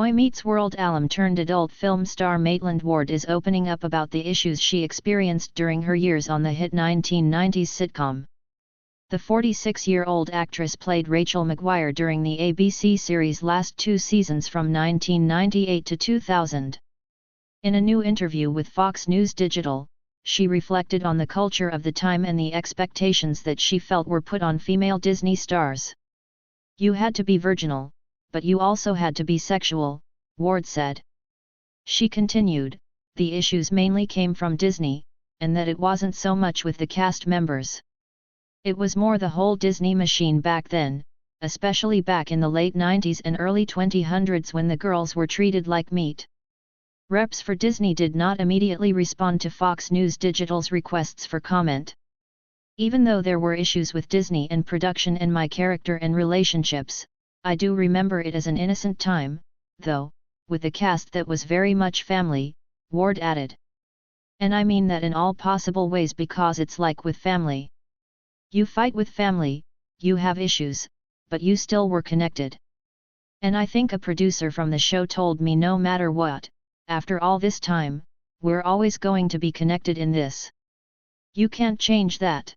Boy Meets World alum turned adult film star Maitland Ward is opening up about the issues she experienced during her years on the hit 1990s sitcom. The 46-year-old actress played Rachel McGuire during the ABC series' last 2 seasons from 1998 to 2000. In a new interview with Fox News Digital, she reflected on the culture of the time and the expectations that she felt were put on female Disney stars. "You had to be virginal, but you also had to be sexual," Ward said. She continued, "The issues mainly came from Disney, and that it wasn't so much with the cast members. It was more the whole Disney machine back then, especially back in the late 90s and early 2000s when the girls were treated like meat." Reps for Disney did not immediately respond to Fox News Digital's requests for comment. "Even though there were issues with Disney and production and my character and relationships, I do remember it as an innocent time, though, with a cast that was very much family," Ward added. "And I mean that in all possible ways because it's like with family. You fight with family, you have issues, but you still were connected. And I think a producer from the show told me no matter what, after all this time, we're always going to be connected in this. You can't change that.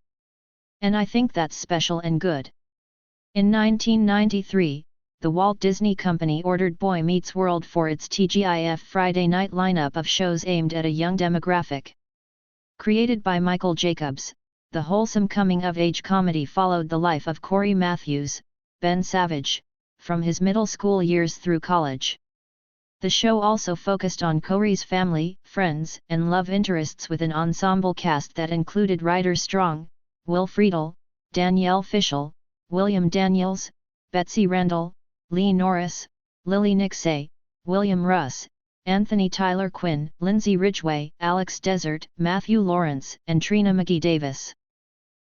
And I think that's special and good." In 1993, the Walt Disney Company ordered Boy Meets World for its TGIF Friday night lineup of shows aimed at a young demographic. Created by Michael Jacobs, the wholesome coming-of-age comedy followed the life of Corey Matthews, Ben Savage, from his middle school years through college. The show also focused on Corey's family, friends, and love interests with an ensemble cast that included Ryder Strong, Will Friedle, Danielle Fishel, William Daniels, Betsy Randall, Lee Norris, Lily Nixay, William Russ, Anthony Tyler Quinn, Lindsay Ridgway, Alex Desert, Matthew Lawrence, and Trina McGee Davis.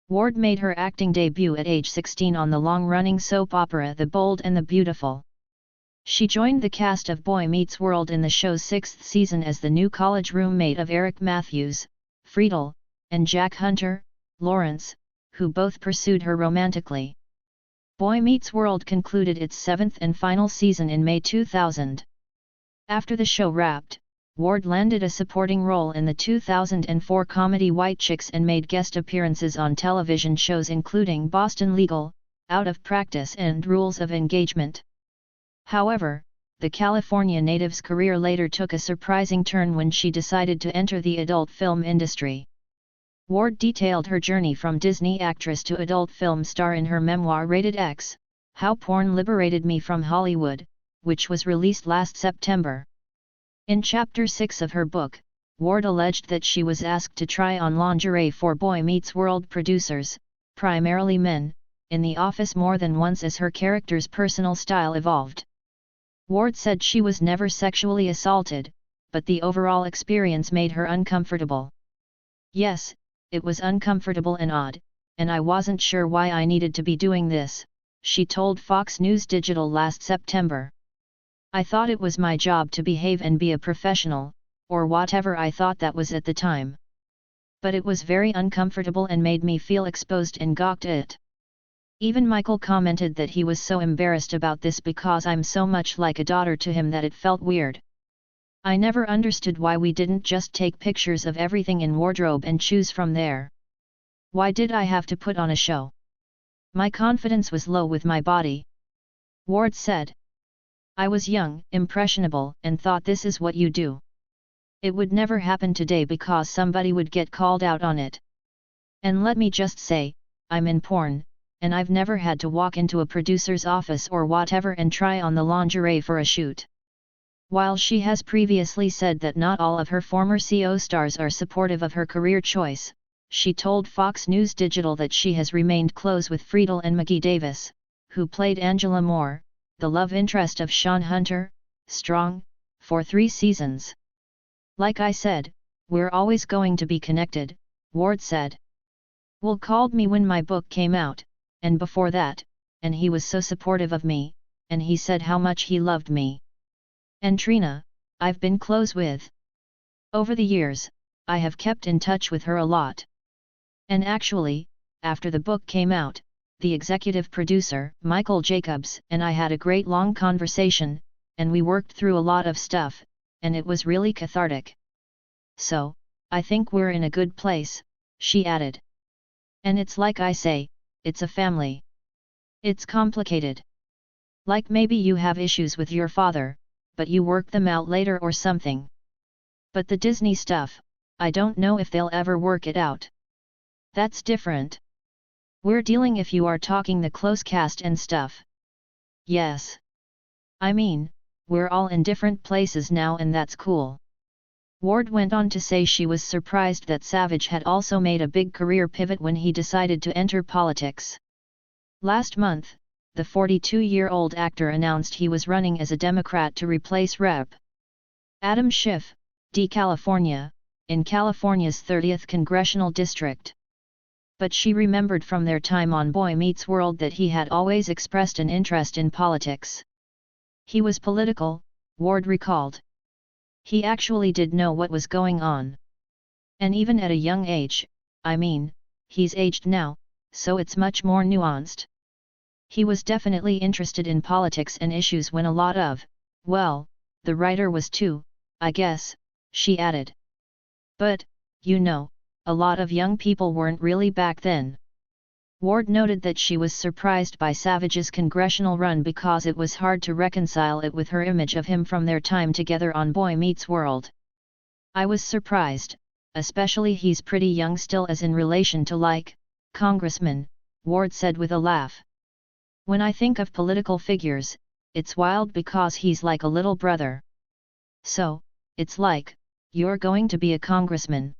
Ward made her acting debut at age 16 on the long-running soap opera The Bold and the Beautiful. She joined the cast of Boy Meets World in the show's 6th season as the new college roommate of Eric Matthews, Friedle, and Jack Hunter, Lawrence, who both pursued her romantically. Boy Meets World concluded its 7th and final season in May 2000. After the show wrapped, Ward landed a supporting role in the 2004 comedy White Chicks and made guest appearances on television shows including Boston Legal, Out of Practice and Rules of Engagement. However, the California native's career later took a surprising turn when she decided to enter the adult film industry. Ward detailed her journey from Disney actress to adult film star in her memoir Rated X, How Porn Liberated Me from Hollywood, which was released last September. In Chapter 6 of her book, Ward alleged that she was asked to try on lingerie for Boy Meets World producers, primarily men, in the office more than once as her character's personal style evolved. Ward said she was never sexually assaulted, but the overall experience made her uncomfortable. "Yes, it was uncomfortable and odd, and I wasn't sure why I needed to be doing this," she told Fox News Digital last September. "I thought it was my job to behave and be a professional, or whatever I thought that was at the time. But it was very uncomfortable and made me feel exposed and gawked at. Even Michael commented that he was so embarrassed about this because I'm so much like a daughter to him that it felt weird. I never understood why we didn't just take pictures of everything in wardrobe and choose from there. Why did I have to put on a show? My confidence was low with my body," Ward said. "I was young, impressionable, and thought this is what you do. It would never happen today because somebody would get called out on it. And let me just say, I'm in porn, and I've never had to walk into a producer's office or whatever and try on the lingerie for a shoot." While she has previously said that not all of her former CO stars are supportive of her career choice, she told Fox News Digital that she has remained close with Friedle and McGee Davis, who played Angela Moore, the love interest of Sean Hunter, Strong, for 3 seasons. "Like I said, we're always going to be connected," Ward said. "Will called me when my book came out, and before that, and he was so supportive of me, and he said how much he loved me. And Trina, I've been close with. Over the years, I have kept in touch with her a lot. And actually, after the book came out, the executive producer, Michael Jacobs, and I had a great long conversation, and we worked through a lot of stuff, and it was really cathartic. So, I think we're in a good place, she added. And it's like I say, it's a family. It's complicated. Like maybe you have issues with your father, but you work them out later or something. But the Disney stuff, I don't know if they'll ever work it out. That's different. We're dealing if you are talking the close cast and stuff. Yes. I mean, we're all in different places now and that's cool. Ward went on to say she was surprised that Savage had also made a big career pivot when he decided to enter politics. Last month, the 42-year-old actor announced he was running as a Democrat to replace Rep. Adam Schiff, D. California, in California's 30th congressional district. But she remembered from their time on Boy Meets World that he had always expressed an interest in politics. He was political, Ward recalled. He actually did know what was going on. And even at a young age, I mean, he's aged now, so it's much more nuanced. He was definitely interested in politics and issues when a lot of, well, the writer was too, I guess, she added. But, you know, a lot of young people weren't really back then. Ward noted that she was surprised by Savage's congressional run because it was hard to reconcile it with her image of him from their time together on Boy Meets World. I was surprised, especially he's pretty young still as in relation to like, congressman, Ward said with a laugh. When I think of political figures, it's wild because he's like a little brother. So, it's like, you're going to be a congressman.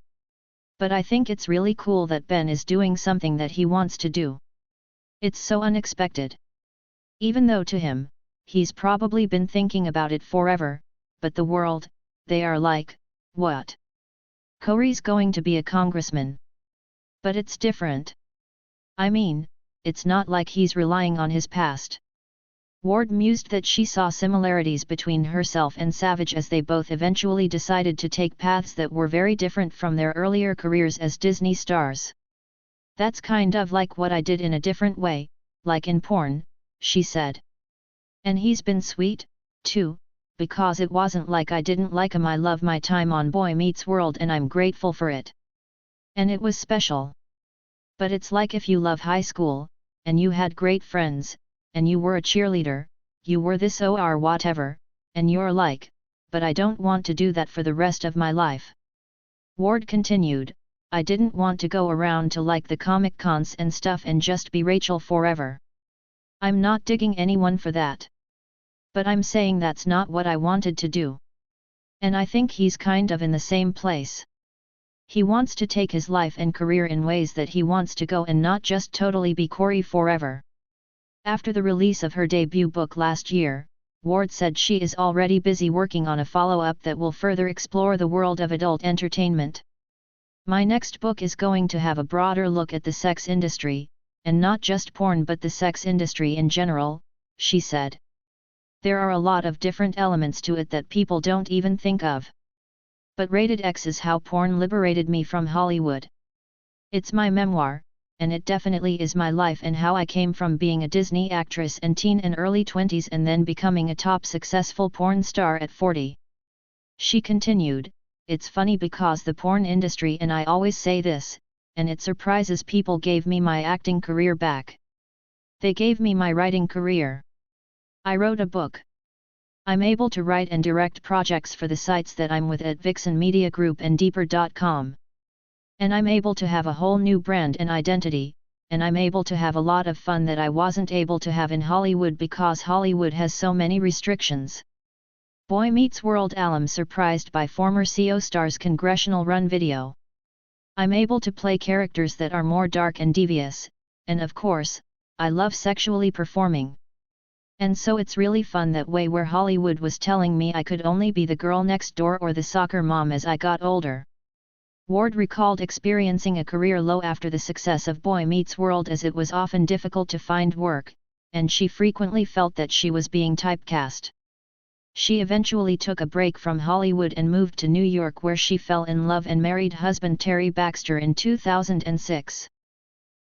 But I think it's really cool that Ben is doing something that he wants to do. It's so unexpected. Even though to him, he's probably been thinking about it forever, but the world, they are like, what? Corey's going to be a congressman. But it's different. I mean, it's not like he's relying on his past. Ward mused that she saw similarities between herself and Savage as they both eventually decided to take paths that were very different from their earlier careers as Disney stars. That's kind of like what I did in a different way, like in porn, she said. And he's been sweet, too, because it wasn't like I didn't like him. I love my time on Boy Meets World and I'm grateful for it. And it was special. But it's like if you love high school, and you had great friends, and you were a cheerleader, you were this or whatever, and you're like, but I don't want to do that for the rest of my life. Ward continued, I didn't want to go around to like the Comic Cons and stuff and just be Rachel forever. I'm not digging anyone for that. But I'm saying that's not what I wanted to do. And I think he's kind of in the same place. He wants to take his life and career in ways that he wants to go and not just totally be Corey forever. After the release of her debut book last year, Ward said she is already busy working on a follow-up that will further explore the world of adult entertainment. My next book is going to have a broader look at the sex industry, and not just porn but the sex industry in general, she said. There are a lot of different elements to it that people don't even think of. But Rated X is how porn liberated me from Hollywood. It's my memoir, and it definitely is my life and how I came from being a Disney actress in teen and early 20s and then becoming a top successful porn star at 40. She continued, it's funny because the porn industry, and I always say this, and it surprises people, gave me my acting career back. They gave me my writing career. I wrote a book. I'm able to write and direct projects for the sites that I'm with at Vixen Media Group and Deeper.com. And I'm able to have a whole new brand and identity, and I'm able to have a lot of fun that I wasn't able to have in Hollywood because Hollywood has so many restrictions. Boy Meets World alum surprised by former CO star's congressional run video. I'm able to play characters that are more dark and devious, and of course, I love sexually performing. And so it's really fun that way, where Hollywood was telling me I could only be the girl next door or the soccer mom as I got older. Ward recalled experiencing a career low after the success of Boy Meets World, as it was often difficult to find work, and she frequently felt that she was being typecast. She eventually took a break from Hollywood and moved to New York, where she fell in love and married husband Terry Baxter in 2006.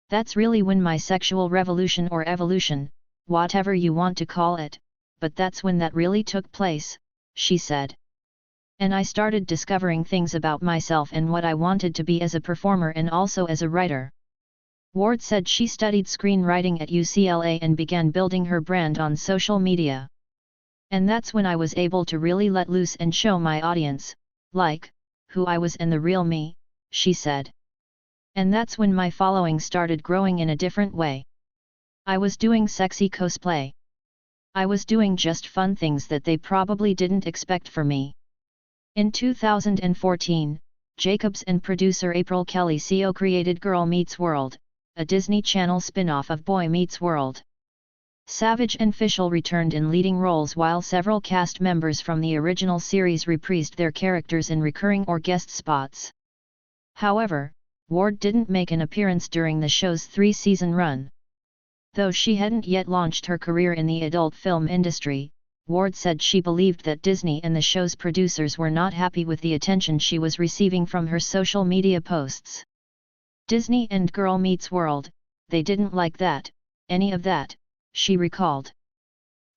That's really when my sexual revolution or evolution, whatever you want to call it, but that's when that really took place, she said. And I started discovering things about myself and what I wanted to be as a performer and also as a writer. Ward said she studied screenwriting at UCLA and began building her brand on social media. And that's when I was able to really let loose and show my audience, like, who I was and the real me, she said. And that's when my following started growing in a different way. I was doing sexy cosplay. I was doing just fun things that they probably didn't expect for me. In 2014, Jacobs and producer April Kelly co-created Girl Meets World, a Disney Channel spin-off of Boy Meets World. Savage and Fishel returned in leading roles while several cast members from the original series reprised their characters in recurring or guest spots. However, Ward didn't make an appearance during the show's 3-season run. Though she hadn't yet launched her career in the adult film industry, Ward said she believed that Disney and the show's producers were not happy with the attention she was receiving from her social media posts. Disney and Girl Meets World, they didn't like that, any of that, she recalled.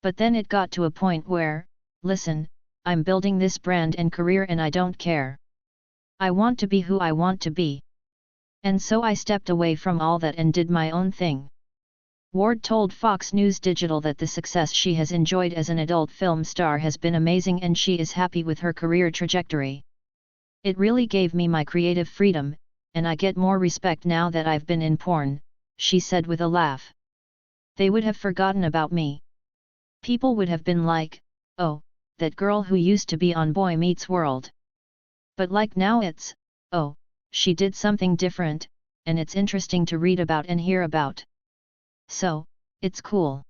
But then it got to a point where, listen, I'm building this brand and career and I don't care. I want to be who I want to be. And so I stepped away from all that and did my own thing. Ward told Fox News Digital that the success she has enjoyed as an adult film star has been amazing and she is happy with her career trajectory. It really gave me my creative freedom, and I get more respect now that I've been in porn, she said with a laugh. They would have forgotten about me. People would have been like, oh, that girl who used to be on Boy Meets World. But like now it's, oh, she did something different, and it's interesting to read about and hear about. So, it's cool.